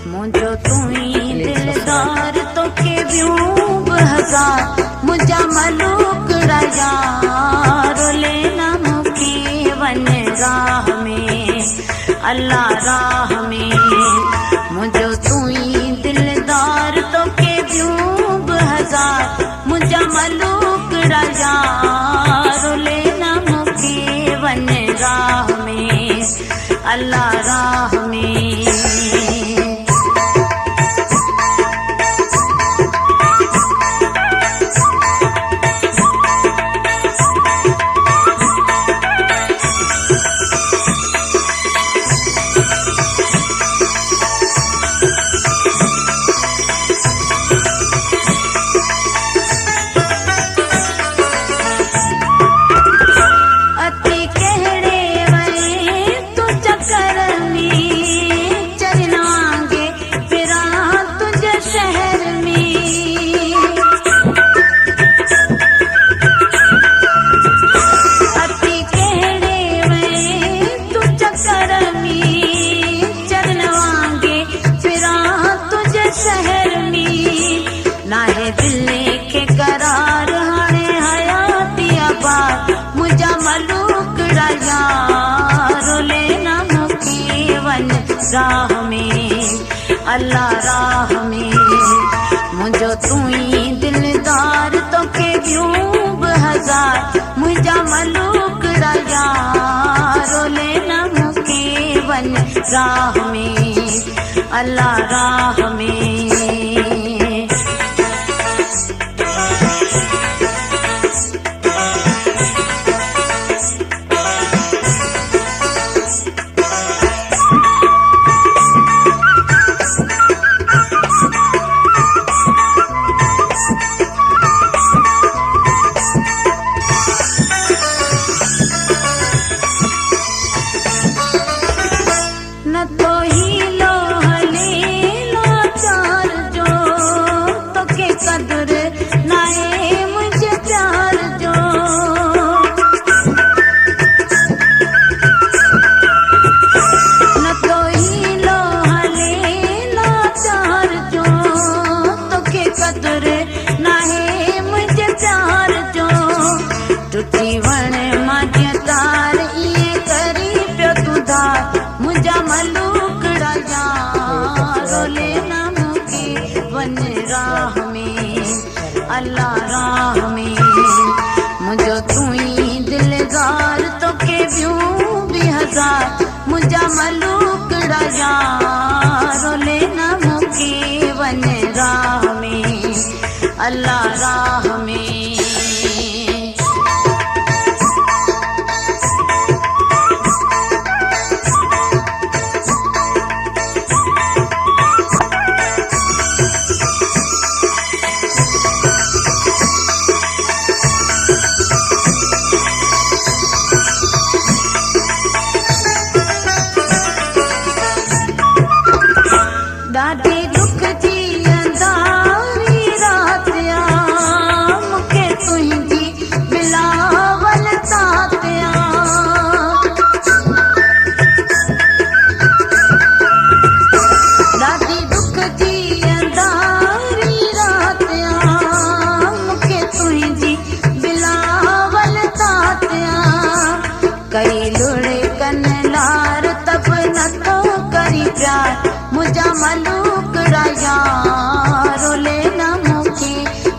मुझो तुई दिलदार तोखे ॿियूं बि हज़ार मुंहिंजा मलूकड़ा यार लेना मूंखे वञ राह में अल्लाह राह में मुझो तुई दिलदार तोखे ॿियूं बि हज़ार मुंहिंजा मलूकड़ा यार लेना मूंखे वञ राह में अल्लाह राह में राह में अल्लाह राह में मुझो तुई दिलदार तोखे ॿियूं बि हज़ार मुंहिंजा मलूकड़ा यार लेना मूंखे वञ राह में अल्लाह राह में अल्लाह राह में मुझो तुई दिलदार तोखे ॿियूं बि हज़ार मुंहिंजा मलूकड़ा यार लेना मूंखे वञ राह में अल्लाह राह में मुझा मलूकड़ा यार लेना मूंखे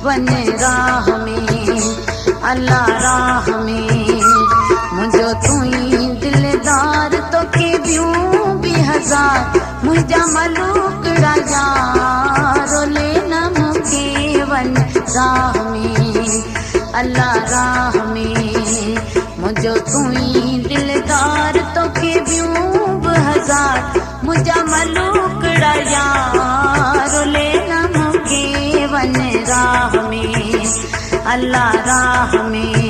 वञ राह में अल्लाह राह में मुझो तुई दिलदार तोखे ॿियूं बि हज़ार मुंहिंजा मलूकड़ा यार लेना मूंखे वञ राह में अल्लाह राह में मुझो तुई दिलदार तोखे ॿियूं बि हज़ार मुंहिंजा मलूकड़ा यार लेना मूंखे वञ राह में अल्लाह राह में